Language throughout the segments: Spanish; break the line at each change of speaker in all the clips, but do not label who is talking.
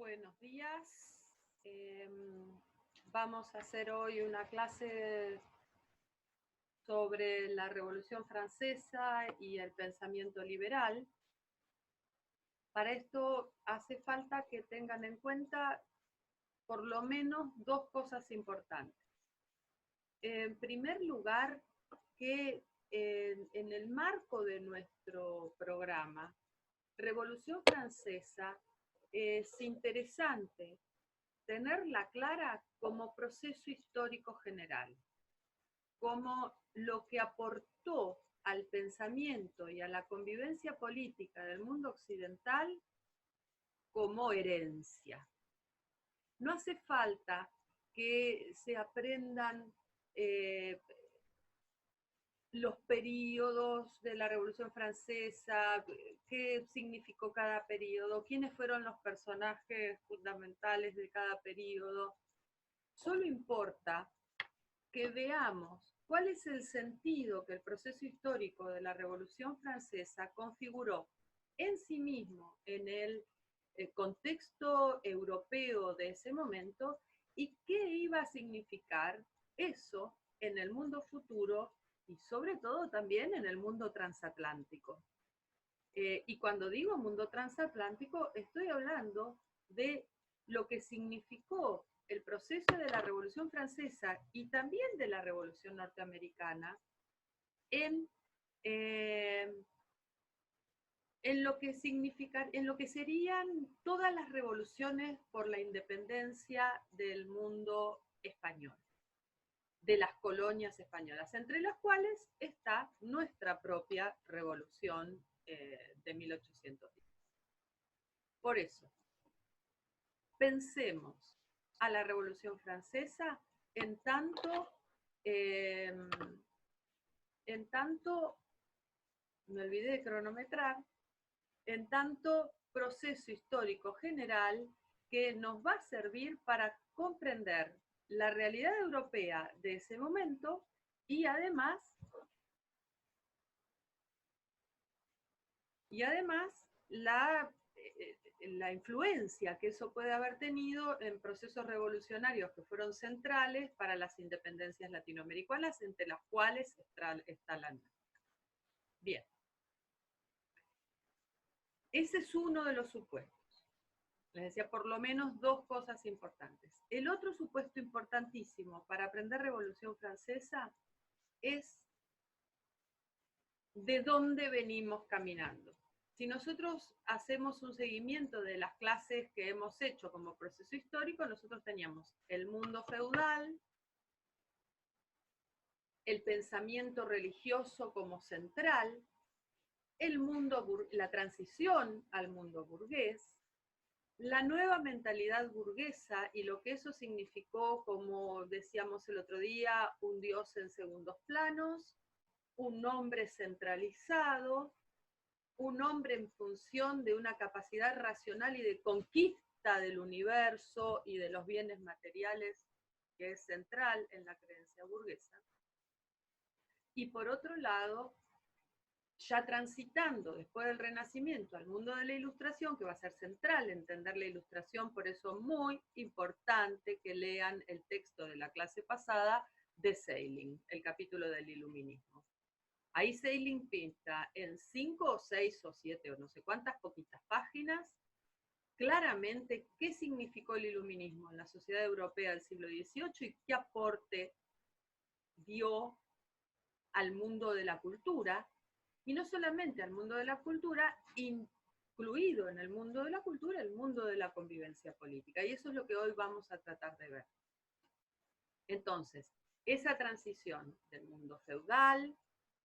Buenos días. Vamos a hacer hoy una clase sobre la Revolución Francesa y el pensamiento liberal. Para esto hace falta que tengan en cuenta por lo menos dos cosas importantes. En primer lugar, que en el marco de nuestro programa, Revolución Francesa, es interesante tenerla clara como proceso histórico general, como lo que aportó al pensamiento y a la convivencia política del mundo occidental como herencia. No hace falta que se aprendan los periodos de la Revolución Francesa, qué significó cada periodo, quiénes fueron los personajes fundamentales de cada periodo. Solo importa que veamos cuál es el sentido que el proceso histórico de la Revolución Francesa configuró en sí mismo, en el contexto europeo de ese momento, y qué iba a significar eso en el mundo futuro y sobre todo también en el mundo transatlántico. Y cuando digo mundo transatlántico, estoy hablando de lo que significó el proceso de la Revolución Francesa y también de la Revolución Norteamericana en lo que en lo que serían todas las revoluciones por la independencia del mundo español, de las colonias españolas, entre las cuales está nuestra propia revolución de 1810. Por eso, pensemos a la Revolución Francesa en tanto, me olvidé de cronometrar, en tanto proceso histórico general que nos va a servir para comprender la realidad europea de ese momento y además la influencia que eso puede haber tenido en procesos revolucionarios que fueron centrales para las independencias latinoamericanas, entre las cuales está la nuestra. Bien, ese es uno de los supuestos. Les decía por lo menos dos cosas importantes. El otro supuesto importantísimo para aprender Revolución Francesa es de dónde venimos caminando. Si nosotros hacemos un seguimiento de las clases que hemos hecho como proceso histórico, nosotros teníamos el mundo feudal, el pensamiento religioso como central, la transición al mundo burgués, la nueva mentalidad burguesa y lo que eso significó, como decíamos el otro día, un Dios en segundos planos, un hombre centralizado, un hombre en función de una capacidad racional y de conquista del universo y de los bienes materiales, que es central en la creencia burguesa. Y por otro lado, ya transitando después del Renacimiento al mundo de la Ilustración, que va a ser central entender la Ilustración, por eso muy importante que lean el texto de la clase pasada de Schelling, el capítulo del Iluminismo. Ahí Schelling pinta en 5 o 6 o 7 o no sé cuántas poquitas páginas claramente qué significó el iluminismo en la sociedad europea del siglo XVIII y qué aporte dio al mundo de la cultura, y no solamente al mundo de la cultura, incluido en el mundo de la cultura el mundo de la convivencia política, y eso es lo que hoy vamos a tratar de ver. Entonces, esa transición del mundo feudal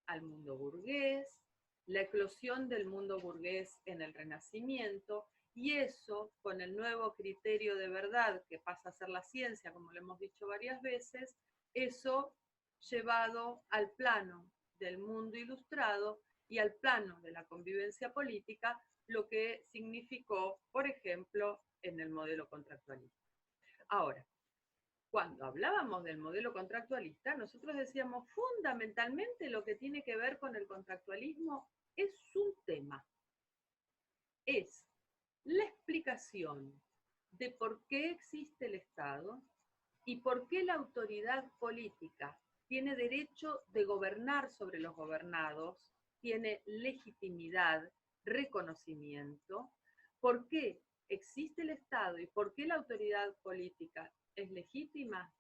al mundo burgués, la eclosión del mundo burgués en el Renacimiento, y eso con el nuevo criterio de verdad que pasa a ser la ciencia, como lo hemos dicho varias veces, eso llevado al plano del mundo ilustrado y al plano de la convivencia política, lo que significó, por ejemplo, en el modelo contractualista. Ahora, cuando hablábamos del modelo contractualista, nosotros decíamos fundamentalmente lo que tiene que ver con el contractualismo es un tema, es la explicación de por qué existe el Estado y por qué la autoridad política tiene derecho de gobernar sobre los gobernados, tiene legitimidad, reconocimiento, por qué existe el Estado y por qué la autoridad política es legítima,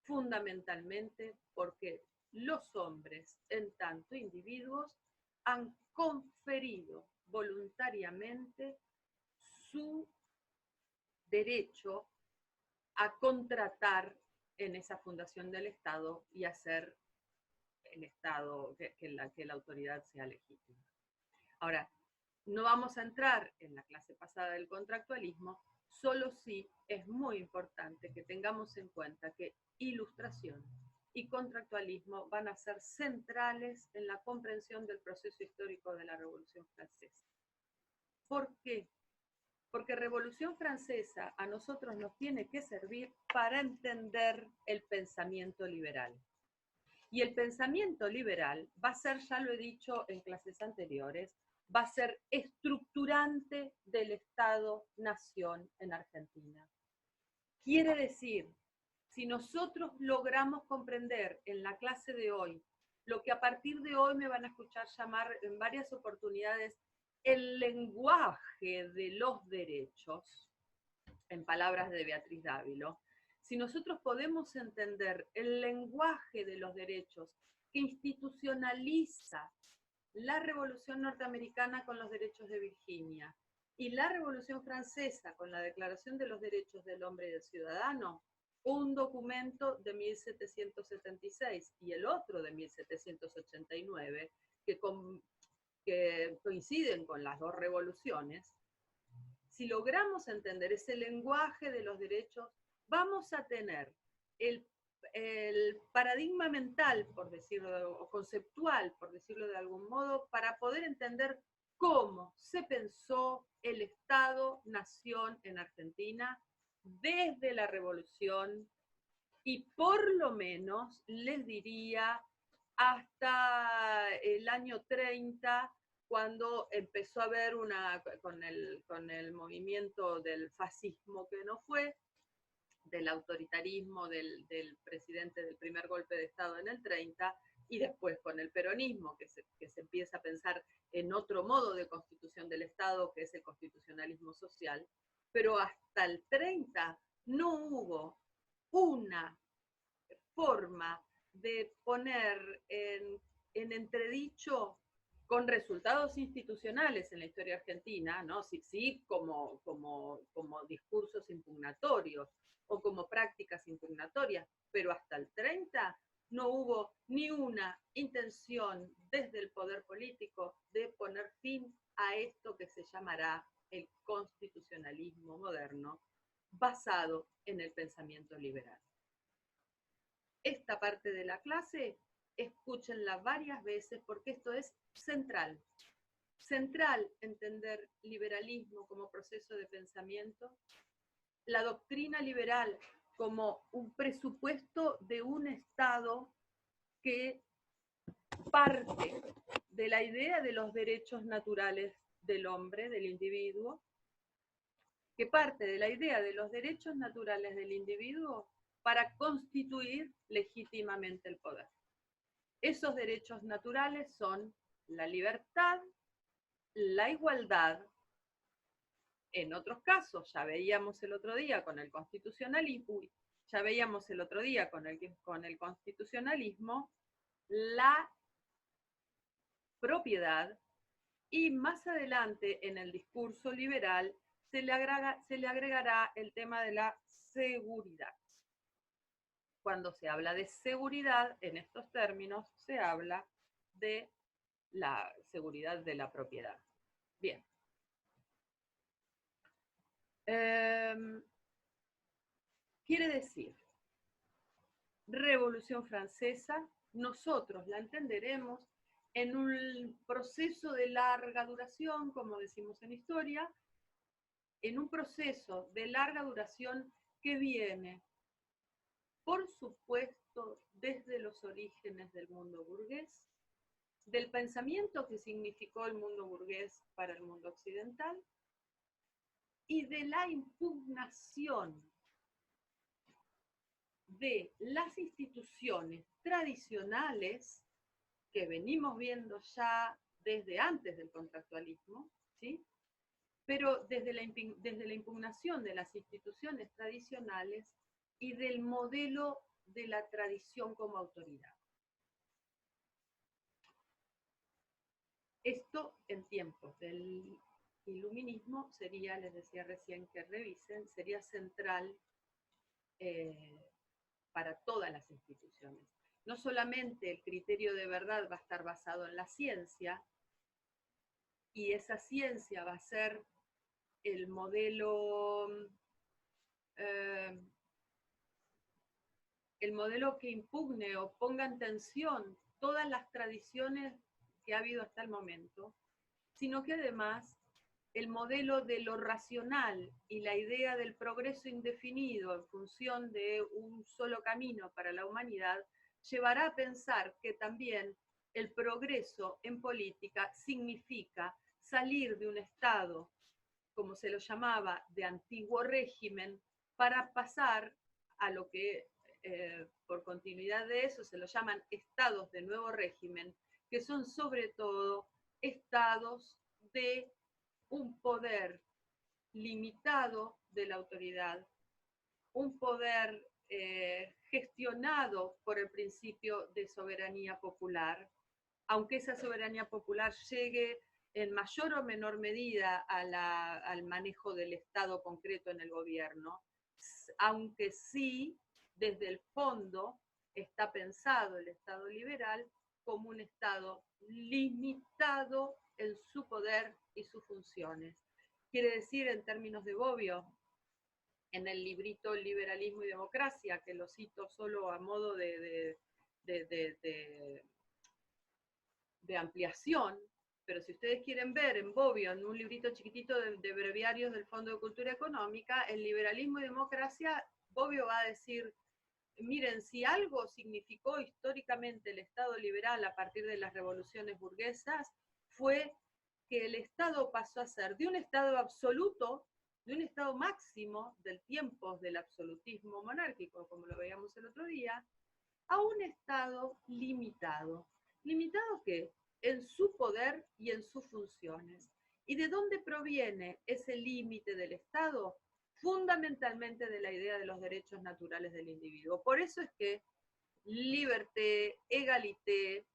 fundamentalmente porque los hombres, en tanto individuos, han conferido voluntariamente su derecho a contratar en esa fundación del Estado y hacer el Estado, que la autoridad sea legítima. Ahora, no vamos a entrar en la clase pasada del contractualismo, solo sí es muy importante que tengamos en cuenta que ilustración y contractualismo van a ser centrales en la comprensión del proceso histórico de la Revolución Francesa. ¿Por qué? Porque Revolución Francesa a nosotros nos tiene que servir para entender el pensamiento liberal. Y el pensamiento liberal va a ser, ya lo he dicho en clases anteriores, va a ser estructurante del Estado-Nación en Argentina. Quiere decir, si nosotros logramos comprender en la clase de hoy lo que a partir de hoy me van a escuchar llamar en varias oportunidades el lenguaje de los derechos, en palabras de Beatriz Dávilo, si nosotros podemos entender el lenguaje de los derechos que institucionaliza la Revolución Norteamericana con los derechos de Virginia y la Revolución Francesa con la Declaración de los Derechos del Hombre y del Ciudadano, un documento de 1776 y el otro de 1789, que coinciden con las dos revoluciones, si logramos entender ese lenguaje de los derechos, vamos a tener el paradigma mental, por decirlo, o conceptual, por decirlo de algún modo, para poder entender cómo se pensó el Estado-Nación en Argentina desde la Revolución y por lo menos, les diría, hasta el año 30, cuando empezó a haber con el movimiento del fascismo que no fue, del autoritarismo del presidente del primer golpe de Estado en el 30, y después con el peronismo, que se empieza a pensar en otro modo de constitución del Estado, que es el constitucionalismo social, pero hasta el 30 no hubo una forma de poner en entredicho con resultados institucionales en la historia argentina, ¿no? Sí, como discursos impugnatorios o como prácticas impugnatorias, pero hasta el 30 no hubo ni una intención desde el poder político de poner fin a esto que se llamará el constitucionalismo moderno, basado en el pensamiento liberal. Esta parte de la clase, escúchenla varias veces porque esto es central. Central entender liberalismo como proceso de pensamiento, la doctrina liberal como un presupuesto de un Estado que parte de la idea de los derechos naturales del hombre, del individuo, que parte de la idea de los derechos naturales del individuo para constituir legítimamente el poder. Esos derechos naturales son la libertad, la igualdad. En otros casos, ya veíamos el otro día con el constitucionalismo, la propiedad, y más adelante en el discurso liberal se le agregará el tema de la seguridad. Cuando se habla de seguridad, en estos términos, se habla de la seguridad de la propiedad. Bien. Quiere decir, Revolución Francesa, nosotros la entenderemos en un proceso de larga duración, como decimos en historia, en un proceso de larga duración que viene, por supuesto, desde los orígenes del mundo burgués, del pensamiento que significó el mundo burgués para el mundo occidental, y de la impugnación de las instituciones tradicionales que venimos viendo ya desde antes del contractualismo, ¿sí? Pero desde la impugnación de las instituciones tradicionales y del modelo de la tradición como autoridad. Esto en tiempos del iluminismo sería, les decía recién que revisen, sería central para todas las instituciones. No solamente el criterio de verdad va a estar basado en la ciencia, y esa ciencia va a ser el modelo, el modelo que impugne o ponga en tensión todas las tradiciones que ha habido hasta el momento, sino que además el modelo de lo racional y la idea del progreso indefinido en función de un solo camino para la humanidad llevará a pensar que también el progreso en política significa salir de un estado, como se lo llamaba, de antiguo régimen, para pasar a lo que por continuidad de eso se lo llaman estados de nuevo régimen, que son sobre todo estados de un poder limitado de la autoridad, un poder gestionado por el principio de soberanía popular, aunque esa soberanía popular llegue en mayor o menor medida al manejo del Estado concreto en el gobierno, aunque sí, desde el fondo, está pensado el Estado liberal como un Estado limitado en su poder y sus funciones. Quiere decir, en términos de Bobbio, en el librito Liberalismo y Democracia, que lo cito solo a modo de ampliación, pero si ustedes quieren ver en Bobbio, en un librito chiquitito de breviarios del Fondo de Cultura Económica, el liberalismo y democracia, Bobbio va a decir, miren, si algo significó históricamente el Estado liberal a partir de las revoluciones burguesas, fue que el Estado pasó a ser de un Estado absoluto, de un Estado máximo del tiempo del absolutismo monárquico, como lo veíamos el otro día, a un Estado limitado. ¿Limitado qué? En su poder y en sus funciones. ¿Y de dónde proviene ese límite del Estado? Fundamentalmente de la idea de los derechos naturales del individuo. Por eso es que liberté, égalité,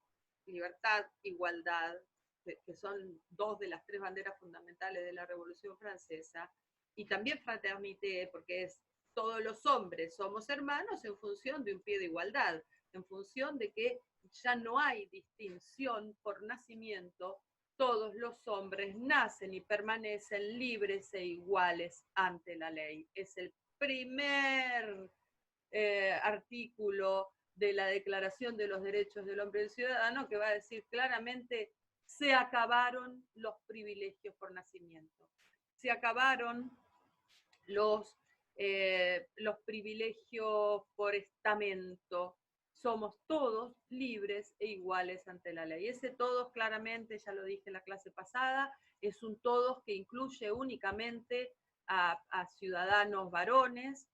libertad, igualdad, que son dos de las tres banderas fundamentales de la Revolución Francesa, y también fraternité, porque es todos los hombres somos hermanos en función de un pie de igualdad, en función de que ya no hay distinción por nacimiento, todos los hombres nacen y permanecen libres e iguales ante la ley. Es el primer artículo de la Declaración de los Derechos del Hombre y del Ciudadano que va a decir claramente: se acabaron los privilegios por nacimiento, se acabaron los privilegios por estamento, somos todos libres e iguales ante la ley. Ese todos, claramente, ya lo dije en la clase pasada, es un todos que incluye únicamente a ciudadanos varones.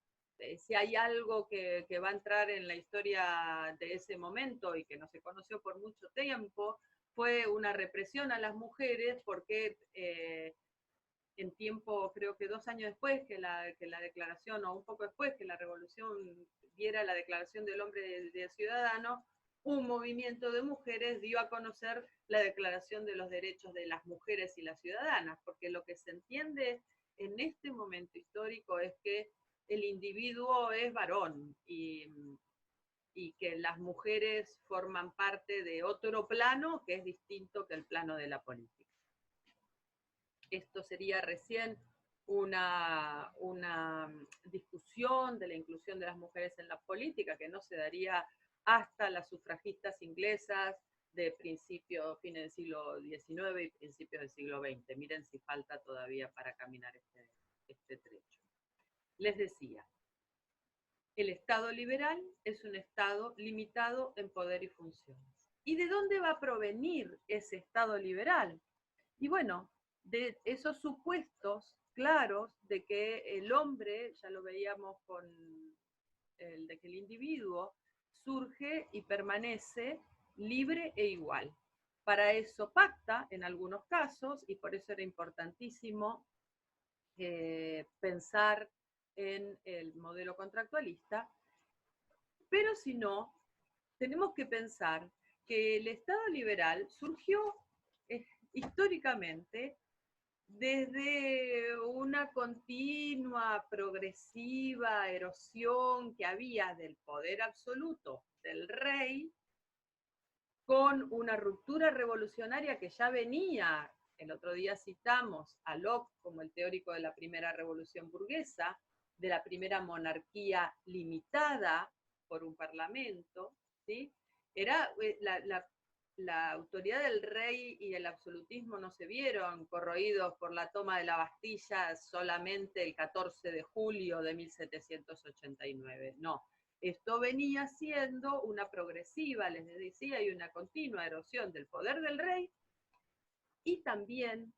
Si hay algo que va a entrar en la historia de ese momento y que no se conoció por mucho tiempo, fue una represión a las mujeres porque en tiempo, creo que 2 años después que la declaración, o un poco después que la revolución diera la declaración del hombre de ciudadano, un movimiento de mujeres dio a conocer la declaración de los derechos de las mujeres y las ciudadanas, porque lo que se entiende en este momento histórico es que el individuo es varón y que las mujeres forman parte de otro plano que es distinto que el plano de la política. Esto sería recién una discusión de la inclusión de las mujeres en la política que no se daría hasta las sufragistas inglesas de principios, fines del siglo XIX y principios del siglo XX. Miren si falta todavía para caminar este trecho. Les decía, el Estado liberal es un Estado limitado en poder y funciones. ¿Y de dónde va a provenir ese Estado liberal? Y bueno, de esos supuestos claros de que el hombre, ya lo veíamos con el de que el individuo surge y permanece libre e igual. Para eso pacta en algunos casos, y por eso era importantísimo pensar en el modelo contractualista, pero si no, tenemos que pensar que el Estado liberal surgió históricamente desde una continua, progresiva erosión que había del poder absoluto del rey, con una ruptura revolucionaria que ya venía, el otro día citamos a Locke como el teórico de la primera revolución burguesa, de la primera monarquía limitada por un parlamento, ¿sí? Era la autoridad del rey y el absolutismo no se vieron corroídos por la toma de la Bastilla solamente el 14 de julio de 1789, no. Esto venía siendo una progresiva, les decía, y una continua erosión del poder del rey y también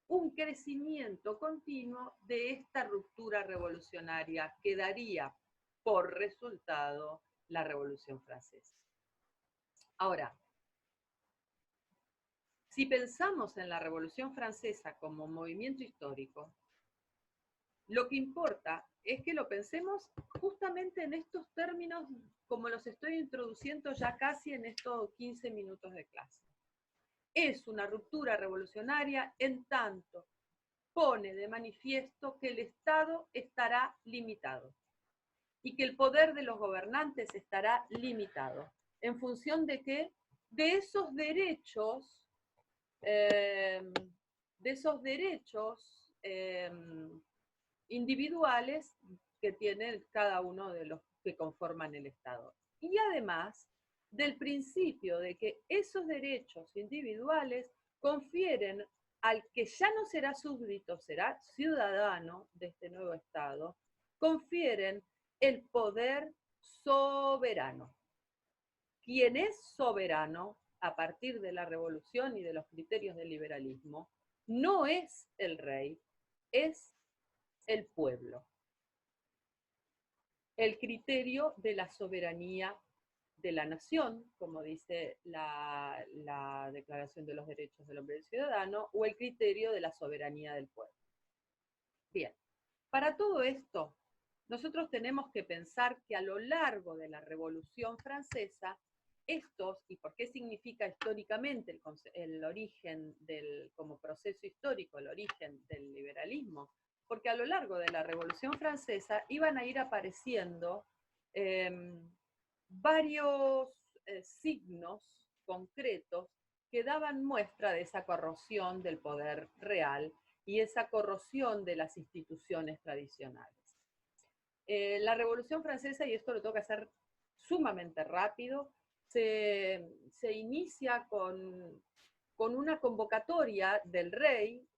un crecimiento continuo de esta ruptura revolucionaria que daría por resultado la Revolución Francesa. Ahora, si pensamos en la Revolución Francesa como movimiento histórico, lo que importa es que lo pensemos justamente en estos términos como los estoy introduciendo ya casi en estos 15 minutos de clase. Es una ruptura revolucionaria en tanto pone de manifiesto que el Estado estará limitado y que el poder de los gobernantes estará limitado. ¿En función de qué? De esos derechos, individuales que tiene cada uno de los que conforman el Estado. Y además del principio de que esos derechos individuales confieren al que ya no será súbdito, será ciudadano de este nuevo Estado, confieren el poder soberano. Quien es soberano a partir de la revolución y de los criterios del liberalismo no es el rey, es el pueblo. El criterio de la soberanía de la nación, como dice la Declaración de los Derechos del Hombre y del Ciudadano, o el criterio de la soberanía del pueblo. Bien, para todo esto, nosotros tenemos que pensar que a lo largo de la Revolución Francesa, estos, y por qué significa históricamente el origen como proceso histórico, el origen del liberalismo, porque a lo largo de la Revolución Francesa iban a ir apareciendo varios signos concretos que daban muestra de esa corrosión del poder real y esa corrosión de las instituciones tradicionales. La Revolución Francesa, y esto lo tengo que hacer sumamente rápido, se inicia con una convocatoria del rey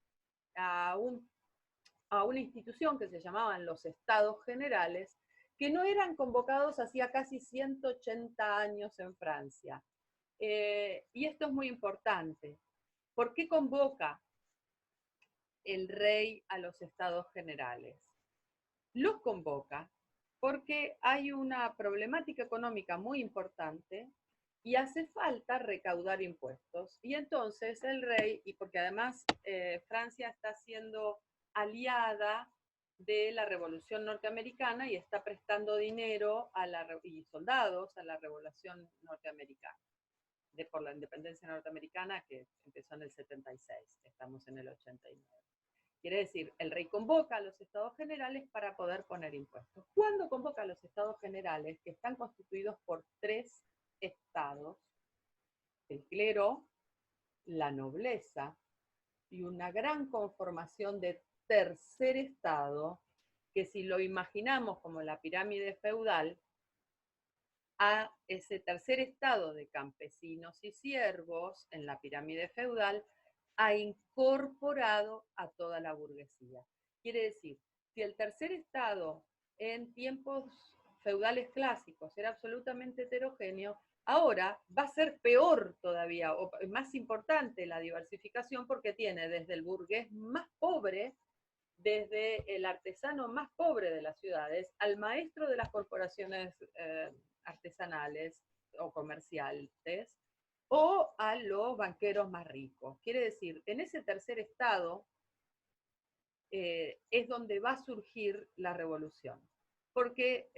a una institución que se llamaban los Estados Generales, que no eran convocados hacía casi 180 años en Francia. Y esto es muy importante. ¿Por qué convoca el rey a los Estados Generales? Los convoca porque hay una problemática económica muy importante y hace falta recaudar impuestos. Y entonces el rey, y porque además Francia está siendo aliada de la Revolución Norteamericana y está prestando dinero y soldados a la Revolución Norteamericana, por la independencia norteamericana que empezó en el 76, estamos en el 89. Quiere decir, el rey convoca a los estados generales para poder poner impuestos. ¿Cuándo convoca a los estados generales, que están constituidos por 3 estados? El clero, la nobleza y una gran conformación de tercer estado, que si lo imaginamos como la pirámide feudal, a ese tercer estado de campesinos y siervos en la pirámide feudal ha incorporado a toda la burguesía. Quiere decir, si el tercer estado en tiempos feudales clásicos era absolutamente heterogéneo, Ahora va a ser peor todavía, o más importante la diversificación, porque tiene desde el burgués más pobre, desde el artesano más pobre de las ciudades, al maestro de las corporaciones artesanales o comerciales, o a los banqueros más ricos. Quiere decir, en ese tercer estado es donde va a surgir la revolución. Porque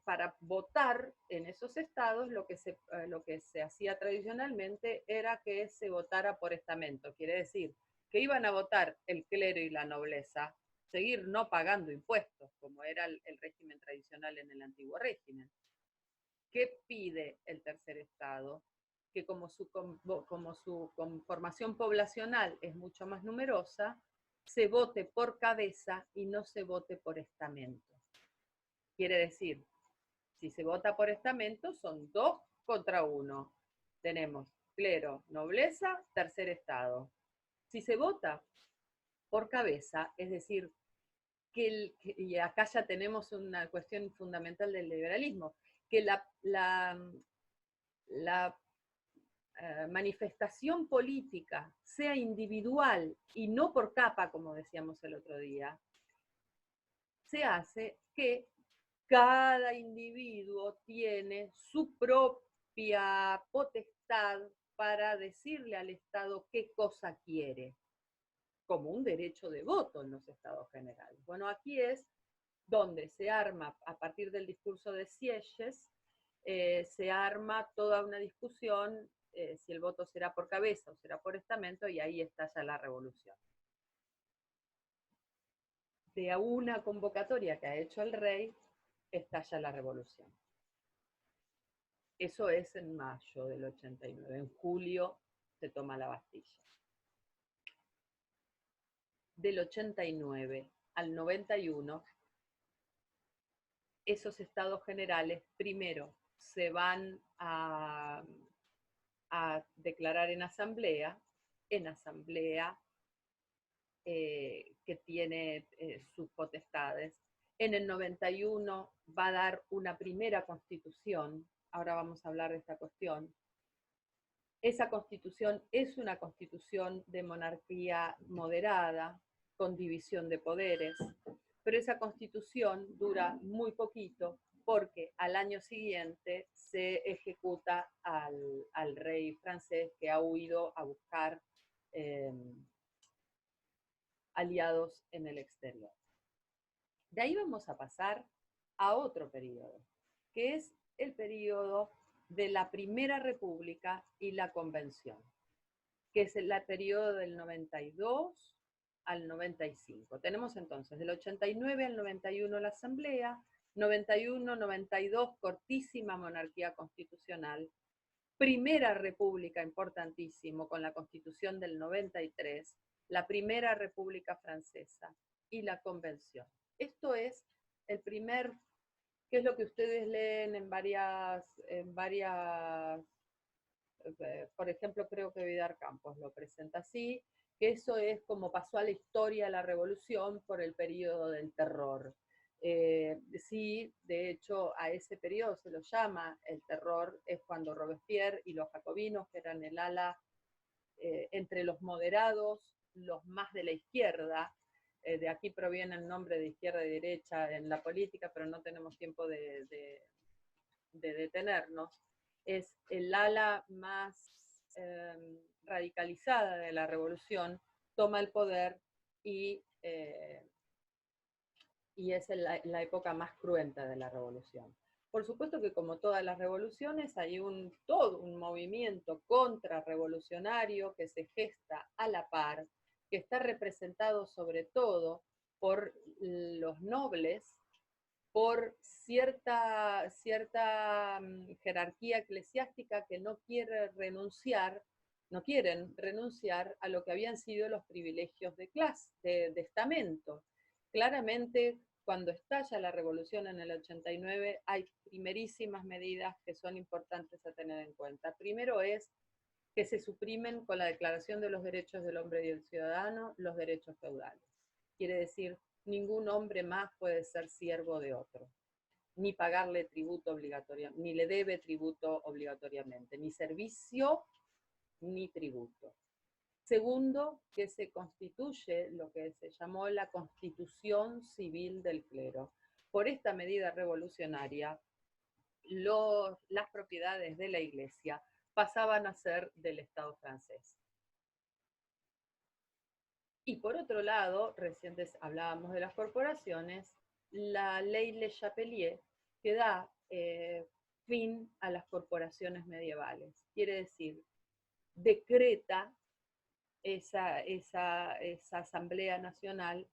para votar en esos estados lo que se hacía tradicionalmente era que se votara por estamento. Quiere decir que iban a votar el clero y la nobleza, seguir no pagando impuestos, como era el régimen tradicional en el antiguo régimen. ¿Qué pide el tercer estado? Que como su conformación poblacional es mucho más numerosa, se vote por cabeza y no se vote por estamento. Quiere decir, si se vota por estamento, son 2 contra 1. Tenemos clero, nobleza, tercer estado. Si se vota por cabeza, es decir, y acá ya tenemos una cuestión fundamental del liberalismo, que la manifestación política sea individual y no por capa, como decíamos el otro día, se hace que cada individuo tiene su propia potestad para decirle al Estado qué cosa quiere, como un derecho de voto en los estados generales. Bueno, aquí es donde se arma, a partir del discurso de Sieyès, se arma toda una discusión si el voto será por cabeza o será por estamento, y ahí estalla la revolución. De una convocatoria que ha hecho el rey, estalla la revolución. Eso es en mayo del 89. En julio se toma la Bastilla. Del 89 al 91, esos estados generales primero se van a declarar en asamblea que tiene sus potestades. En el 91 va a dar una primera constitución, ahora vamos a hablar de esta cuestión. Esa constitución es una constitución de monarquía moderada, con división de poderes, pero esa constitución dura muy poquito porque al año siguiente se ejecuta al rey francés que ha huido a buscar aliados en el exterior. De ahí vamos a pasar a otro periodo, que es el periodo de la Primera República y la Convención, que es el periodo del 92 al 95. Tenemos entonces del 89 al 91 la Asamblea, 91-92 cortísima monarquía constitucional, Primera República importantísimo con la Constitución del 93, la Primera República Francesa y la Convención. Esto es el primer, que es lo que ustedes leen en varias por ejemplo, creo que Vidar Campos lo presenta así, que eso es como pasó a la historia la revolución por el periodo del terror. Sí, de hecho, a ese periodo se lo llama el terror, es cuando Robespierre y los jacobinos, que eran el ala entre los moderados, los más de la izquierda, de aquí proviene el nombre de izquierda y derecha en la política, pero no tenemos tiempo de detenernos, es el ala más radicalizada de la revolución, toma el poder y es la época más cruenta de la revolución. Por supuesto que como todas las revoluciones hay todo un movimiento contrarrevolucionario que se gesta a la par, que está representado sobre todo por los nobles, por cierta jerarquía eclesiástica que no quieren renunciar a lo que habían sido los privilegios de clase, de estamento. Claramente, cuando estalla la revolución en el 89, hay primerísimas medidas que son importantes a tener en cuenta. Primero es que se suprimen con la Declaración de los Derechos del Hombre y del Ciudadano los derechos feudales. Quiere decir, ningún hombre más puede ser siervo de otro. ni pagarle tributo obligatoriamente, ni le debe tributo obligatoriamente, ni servicio ni tributo. Segundo, que se constituye lo que se llamó la Constitución Civil del Clero. Por esta medida revolucionaria, las propiedades de la Iglesia pasaban a ser del Estado francés. Y por otro lado, recién hablábamos de las corporaciones, la ley Le Chapelier, que da fin a las corporaciones medievales. Quiere decir, decreta esa Asamblea Nacional,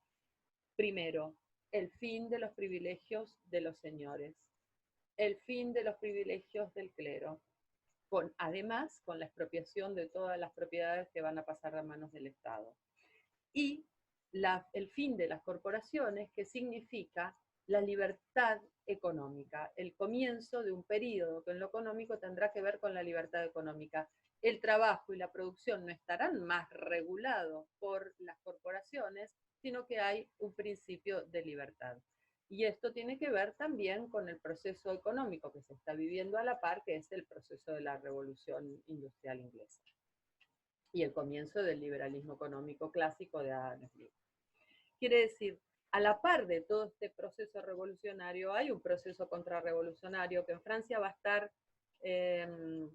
primero, el fin de los privilegios de los señores, el fin de los privilegios del clero, además con la expropiación de todas las propiedades que van a pasar a manos del Estado. Y el fin de las corporaciones, que significa la libertad económica, el comienzo de un periodo que en lo económico tendrá que ver con la libertad económica. El trabajo y la producción no estarán más regulados por las corporaciones, sino que hay un principio de libertad. Y esto tiene que ver también con el proceso económico que se está viviendo a la par, que es el proceso de la revolución industrial inglesa y el comienzo del liberalismo económico clásico de Adam Smith. Quiere decir, a la par de todo este proceso revolucionario, hay un proceso contrarrevolucionario que en Francia va a estar en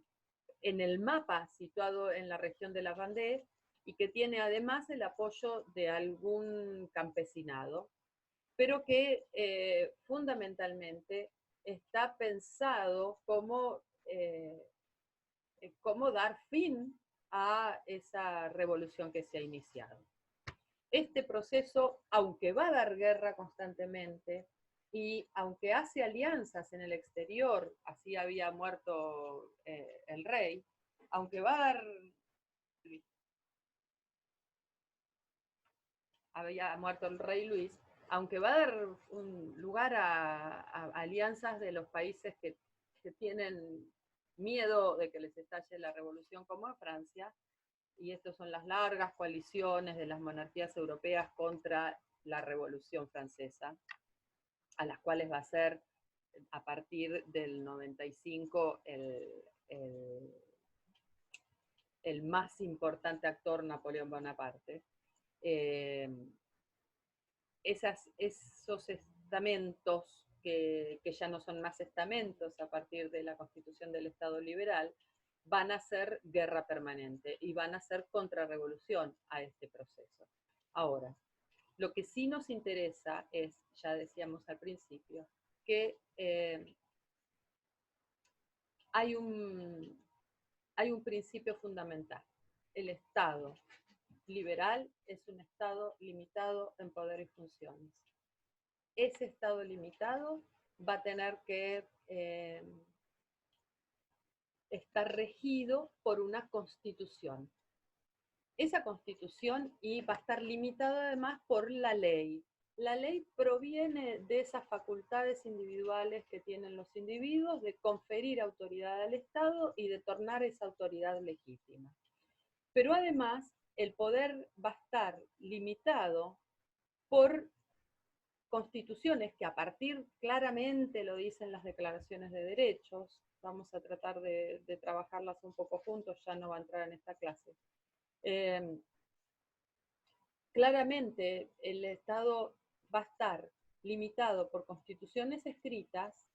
el mapa situado en la región de la Vendée y que tiene además el apoyo de algún campesinado, pero que fundamentalmente está pensado como dar fin a esa revolución que se ha iniciado. Este proceso, aunque va a dar guerra constantemente y aunque hace alianzas en el exterior, así había muerto el rey, aunque va a dar, había muerto el rey Luis, aunque va a dar un lugar a alianzas de los países que tienen miedo de que les estalle la revolución, como en Francia, y estas son las largas coaliciones de las monarquías europeas contra la Revolución Francesa, a las cuales va a ser a partir del 95 el más importante actor, Napoleón Bonaparte. Esos estamentos que ya no son más estamentos a partir de la constitución del Estado liberal, van a ser guerra permanente y van a ser contrarrevolución a este proceso. Ahora, lo que sí nos interesa es, ya decíamos al principio, que hay un principio fundamental. El Estado liberal es un Estado limitado en poder y funciones. Ese Estado limitado va a tener que estar regido por una constitución. Esa constitución y va a estar limitada además por la ley. La ley proviene de esas facultades individuales que tienen los individuos de conferir autoridad al Estado y de tornar esa autoridad legítima. Pero además el poder va a estar limitado por constituciones que a partir, claramente lo dicen las declaraciones de derechos, vamos a tratar de trabajarlas un poco juntos, ya no va a entrar en esta clase. Claramente el Estado va a estar limitado por constituciones escritas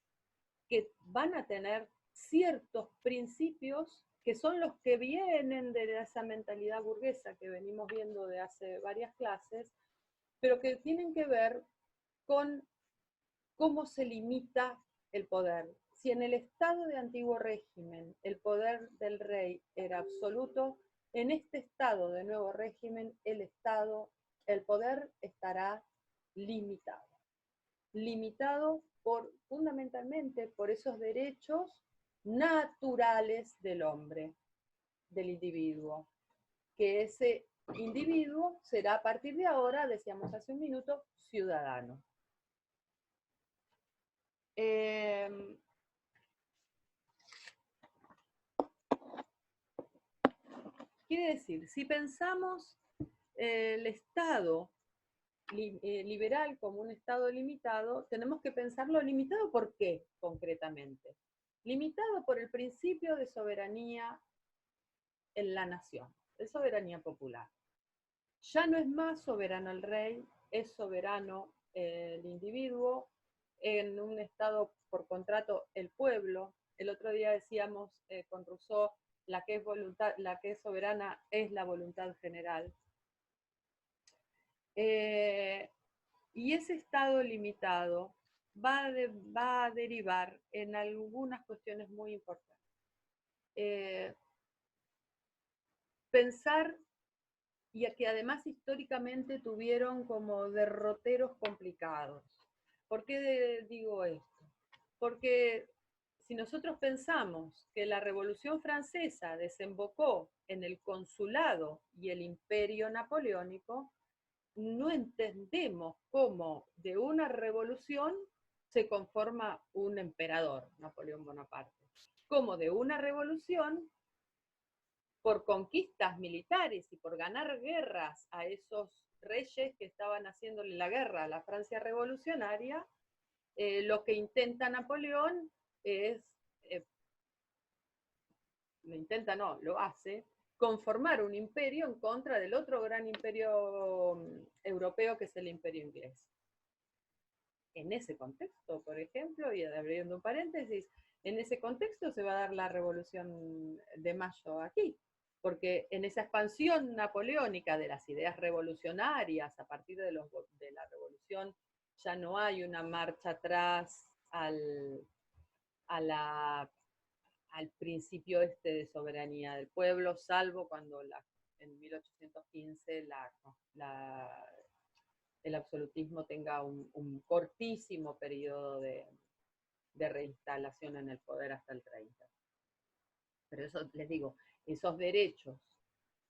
que van a tener ciertos principios que son los que vienen de esa mentalidad burguesa que venimos viendo de hace varias clases, pero que tienen que ver con cómo se limita el poder. Si en el Estado de antiguo régimen el poder del rey era absoluto, en este Estado de nuevo régimen el poder estará limitado. Limitado fundamentalmente por esos derechos naturales del hombre, del individuo, que ese individuo será a partir de ahora, decíamos hace un minuto, ciudadano. Quiere decir, si pensamos el Estado liberal como un Estado limitado, tenemos que pensarlo limitado ¿por qué concretamente? Limitado por el principio de soberanía en la nación, de soberanía popular. Ya no es más soberano el rey, es soberano el individuo, en un Estado por contrato el pueblo. El otro día decíamos con Rousseau, la que es soberana es la voluntad general. Y ese estado limitado va a derivar en algunas cuestiones muy importantes. Pensar, y que además históricamente tuvieron como derroteros complicados. ¿Por qué digo esto? Porque si nosotros pensamos que la Revolución Francesa desembocó en el consulado y el imperio napoleónico, no entendemos cómo de una revolución se conforma un emperador, Napoleón Bonaparte. Cómo de una revolución, por conquistas militares y por ganar guerras a esos reyes que estaban haciéndole la guerra a la Francia revolucionaria, lo que intenta Napoleón es, lo hace, conformar un imperio en contra del otro gran imperio europeo que es el imperio inglés. En ese contexto, por ejemplo, y abriendo un paréntesis, en ese contexto se va a dar la Revolución de Mayo aquí, porque en esa expansión napoleónica de las ideas revolucionarias, a partir de la Revolución, ya no hay una marcha atrás al principio de soberanía del pueblo, salvo cuando en 1815 el absolutismo tenga un cortísimo periodo de reinstalación en el poder hasta el 30. Pero eso, les digo, esos derechos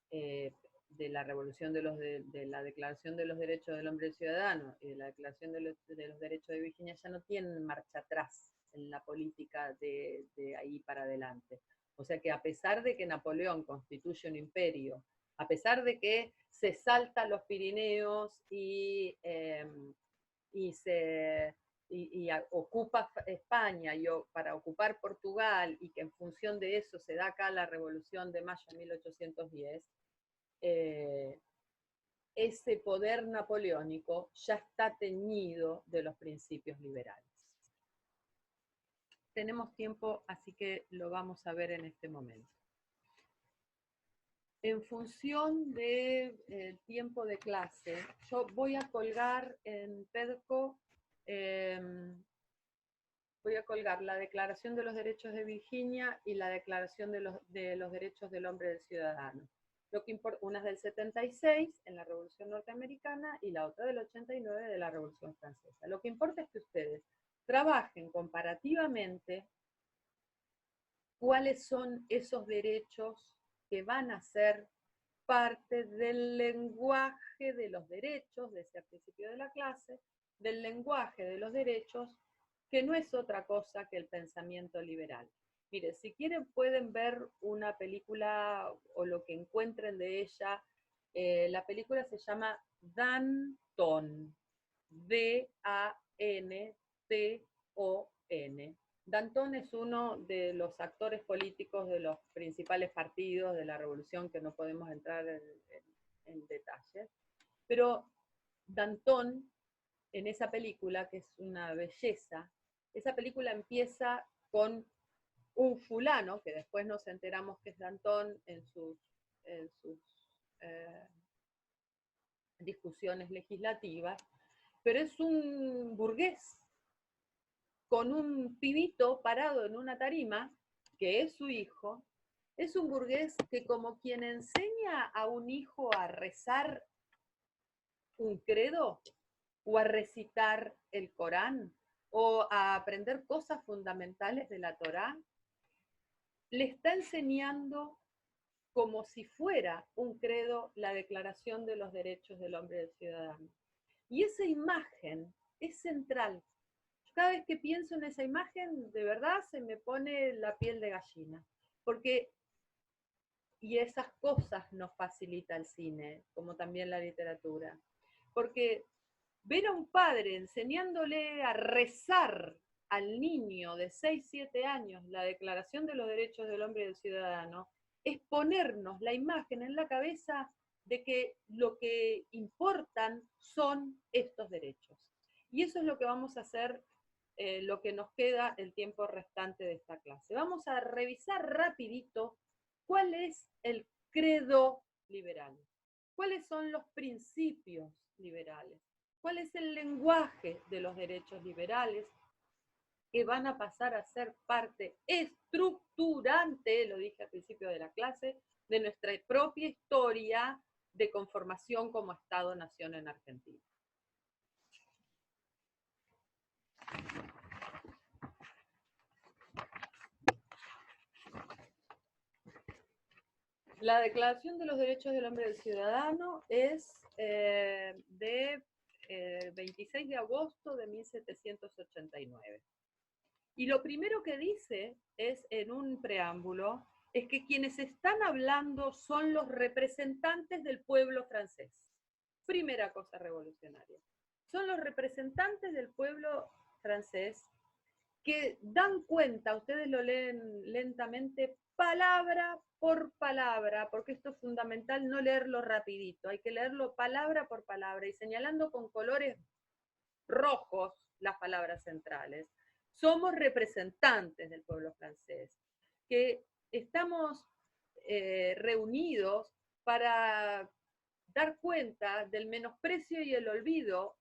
de la revolución de la Declaración de los Derechos del Hombre y del Ciudadano y de la Declaración de los Derechos de Virginia ya no tienen marcha atrás en la política de ahí para adelante. O sea que a pesar de que Napoleón constituye un imperio, a pesar de que se salta los Pirineos y ocupa España para ocupar Portugal y que en función de eso se da acá la Revolución de Mayo de 1810, ese poder napoleónico ya está teñido de los principios liberales. Tenemos tiempo, así que lo vamos a ver en este momento. En función del tiempo de clase, yo voy a colgar en Pedco, voy a colgar la Declaración de los Derechos de Virginia y la Declaración de los Derechos del Hombre y del Ciudadano. Lo que importa, una es del 76 en la Revolución Norteamericana y la otra del 89 de la Revolución Francesa. Lo que importa es que ustedes trabajen comparativamente cuáles son esos derechos que van a ser parte del lenguaje de los derechos, desde el principio de la clase, del lenguaje de los derechos, que no es otra cosa que el pensamiento liberal. Mire, si quieren pueden ver una película o lo que encuentren de ella. La película se llama Danton, D-A-N-T-O-N. Danton es uno de los actores políticos de los principales partidos de la revolución, que no podemos entrar en detalles. Pero Danton, en esa película, que es una belleza, esa película empieza con un fulano, que después nos enteramos que es Danton en sus discusiones legislativas, pero es un burgués con un pibito parado en una tarima, que es su hijo. Es un burgués que, como quien enseña a un hijo a rezar un credo o a recitar el Corán o a aprender cosas fundamentales de la Torá, le está enseñando como si fuera un credo la Declaración de los Derechos del Hombre y del Ciudadano. Y esa imagen es central. Cada vez que pienso en esa imagen, de verdad se me pone la piel de gallina, porque, y esas cosas nos facilita el cine, como también la literatura, porque Ver a un padre enseñándole a rezar al niño de 6, 7 años la Declaración de los Derechos del Hombre y del Ciudadano es ponernos la imagen en la cabeza de que lo que importan son estos derechos. Y eso es lo que vamos a hacer, lo que nos queda el tiempo restante de esta clase. Vamos a revisar rapidito cuál es el credo liberal, cuáles son los principios liberales, cuál es el lenguaje de los derechos liberales que van a pasar a ser parte estructurante, lo dije al principio de la clase, de nuestra propia historia de conformación como Estado-Nación en Argentina. La Declaración de los Derechos del Hombre y del Ciudadano es de 26 de agosto de 1789. Y lo primero que dice es, en un preámbulo, es que quienes están hablando son los representantes del pueblo francés. Primera cosa revolucionaria. Son los representantes del pueblo francés que dan cuenta, ustedes lo leen lentamente, palabra por palabra, porque esto es fundamental no leerlo rapidito, hay que leerlo palabra por palabra y señalando con colores rojos las palabras centrales. Somos representantes del pueblo francés, que estamos reunidos para dar cuenta del menosprecio y el olvido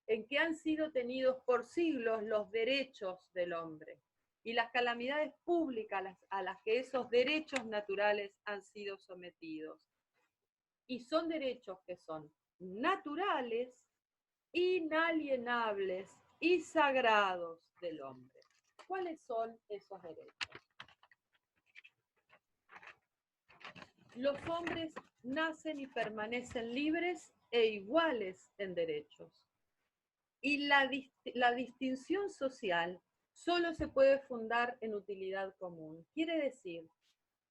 en que han sido tenidos por siglos los derechos del hombre y las calamidades públicas a las que esos derechos naturales han sido sometidos. Y son derechos que son naturales, inalienables y sagrados del hombre. ¿Cuáles son esos derechos? Los hombres nacen y permanecen libres e iguales en derechos. Y la distinción social solo se puede fundar en utilidad común. Quiere decir,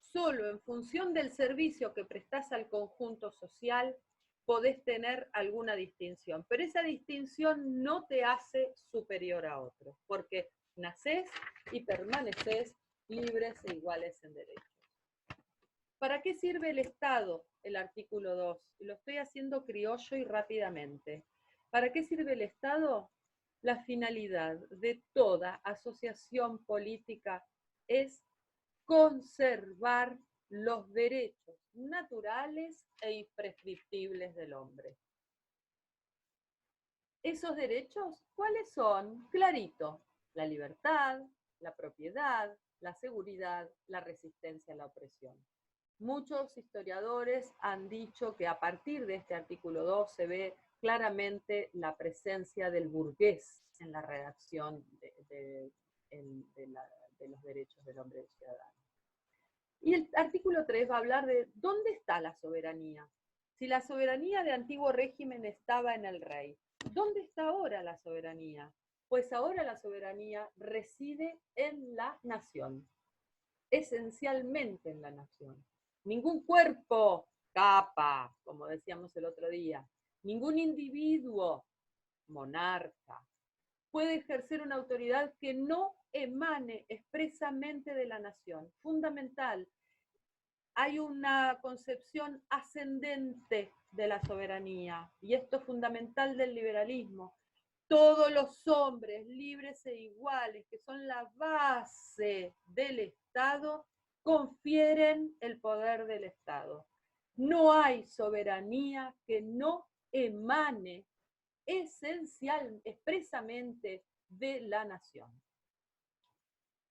solo en función del servicio que prestás al conjunto social podés tener alguna distinción, pero esa distinción no te hace superior a otro, porque nacés y permanecés libres e iguales en derechos. ¿Para qué sirve el Estado? El artículo 2, y lo estoy haciendo criollo y rápidamente. ¿Para qué sirve el Estado? La finalidad de toda asociación política es conservar los derechos naturales e imprescriptibles del hombre. ¿Esos derechos cuáles son? Clarito, la libertad, la propiedad, la seguridad, la resistencia a la opresión. Muchos historiadores han dicho que a partir de este artículo 2 se ve claramente la presencia del burgués en la redacción de los derechos del hombre y del ciudadano. Y el artículo 3 va a hablar de dónde está la soberanía. Si la soberanía de antiguo régimen estaba en el rey, ¿dónde está ahora la soberanía? Pues ahora la soberanía reside en la nación, esencialmente en la nación. Ningún cuerpo, capa, como decíamos el otro día, ningún individuo, monarca, puede ejercer una autoridad que no emane expresamente de la nación. Fundamental, hay una concepción ascendente de la soberanía, y esto es fundamental del liberalismo. Todos los hombres libres e iguales, que son la base del Estado, confieren el poder del Estado. No hay soberanía que no emane esencial, expresamente de la nación.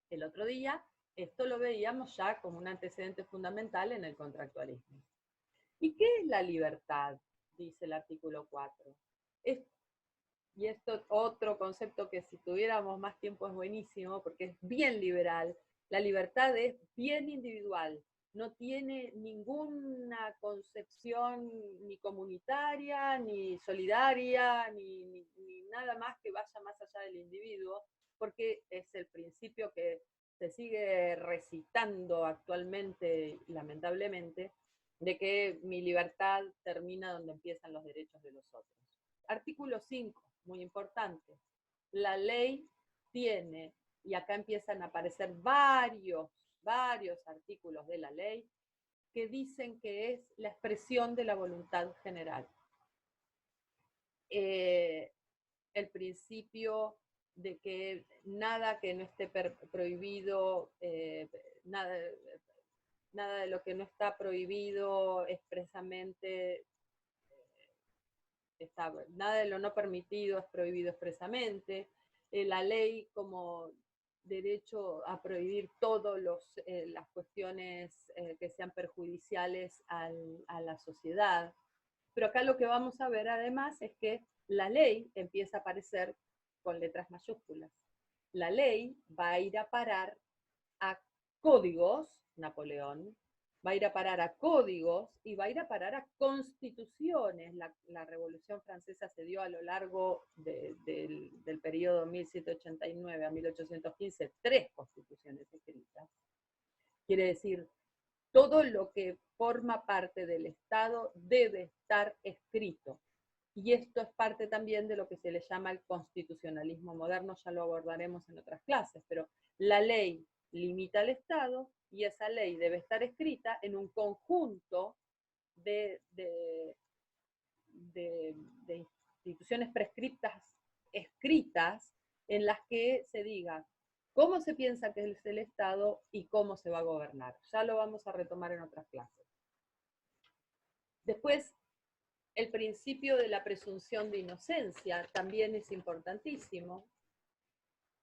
El otro día, esto lo veíamos ya como un antecedente fundamental en el contractualismo. ¿Y qué es la libertad? Dice el artículo 4. Y esto otro concepto que si tuviéramos más tiempo es buenísimo, porque es bien liberal. La libertad es bien individual, no tiene ninguna concepción ni comunitaria, ni solidaria, ni nada más que vaya más allá del individuo, porque es el principio que se sigue recitando actualmente, lamentablemente, de que mi libertad termina donde empiezan los derechos de los otros. Artículo 5. muy importante, la ley tiene, y acá empiezan a aparecer varios artículos de la ley que dicen que es la expresión de la voluntad general. El principio de que nada que no esté prohibido, nada de lo que no está prohibido expresamente, nada de lo no permitido es prohibido expresamente. La ley como derecho a prohibir todas las cuestiones que sean perjudiciales a la sociedad. Pero acá lo que vamos a ver además es que la ley empieza a aparecer con letras mayúsculas. La ley va a ir a parar a códigos, Napoleón, va a ir a parar a códigos y va a ir a parar a constituciones. La Revolución Francesa se dio a lo largo del periodo 1789 a 1815, 3 constituciones escritas. Quiere decir, todo lo que forma parte del Estado debe estar escrito. Y esto es parte también de lo que se le llama el constitucionalismo moderno, ya lo abordaremos en otras clases, pero la ley limita al Estado y esa ley debe estar escrita en un conjunto de instituciones prescriptas escritas en las que se diga cómo se piensa que es el Estado y cómo se va a gobernar. Ya lo vamos a retomar en otras clases. Después, el principio de la presunción de inocencia también es importantísimo.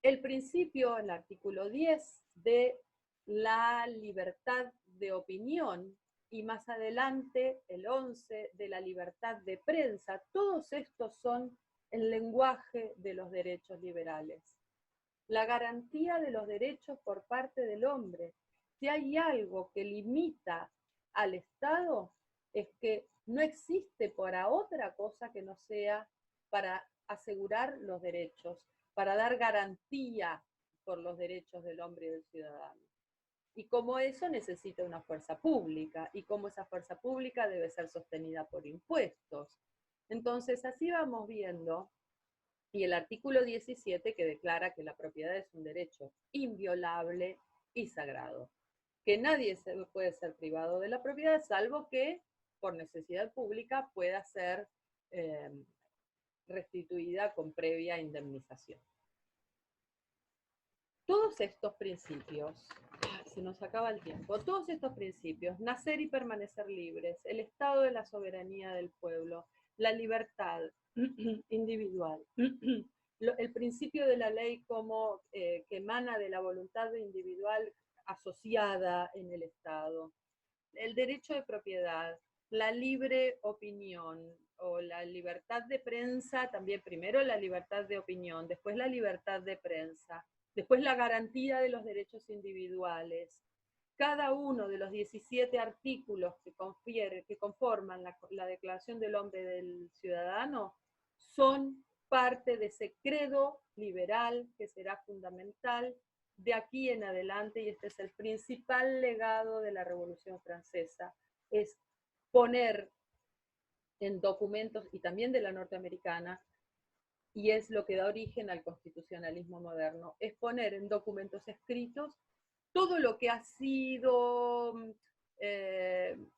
El principio, el artículo 10, de la libertad de opinión, y más adelante el 11 de la libertad de prensa, todos estos son el lenguaje de los derechos liberales. La garantía de los derechos por parte del hombre. Si hay algo que limita al Estado, es que no existe para otra cosa que no sea para asegurar los derechos, para dar garantía por los derechos del hombre y del ciudadano. Y como eso necesita una fuerza pública, y como esa fuerza pública debe ser sostenida por impuestos. Entonces, así vamos viendo, y el artículo 17 que declara que la propiedad es un derecho inviolable y sagrado, que nadie puede ser privado de la propiedad, salvo que por necesidad pública pueda ser restituida con previa indemnización. Todos estos principios, se nos acaba el tiempo, todos estos principios, nacer y permanecer libres, el estado de la soberanía del pueblo, la libertad individual, el principio de la ley como que emana de la voluntad individual asociada en el Estado, el derecho de propiedad, la libre opinión o la libertad de prensa, también primero la libertad de opinión, después la libertad de prensa, después la garantía de los derechos individuales. Cada uno de los 17 artículos que conforman la Declaración del Hombre y del Ciudadano son parte de ese credo liberal que será fundamental de aquí en adelante, y este es el principal legado de la Revolución Francesa, es poner en documentos, y también de la norteamericana, y es lo que da origen al constitucionalismo moderno, es poner en documentos escritos todo lo que ha sido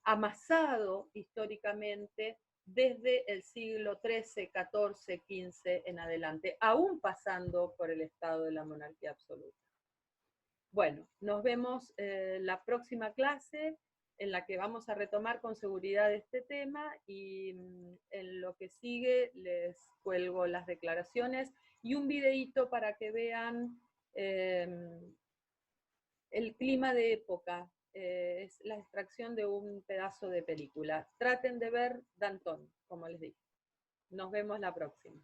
amasado históricamente desde el siglo XIII, XIV, XV en adelante, aún pasando por el estado de la monarquía absoluta. Bueno, nos vemos la próxima clase, en la que vamos a retomar con seguridad este tema, y en lo que sigue les cuelgo las declaraciones y un videíto para que vean el clima de época. Es la extracción de un pedazo de película. Traten de ver Danton, como les dije. Nos vemos la próxima.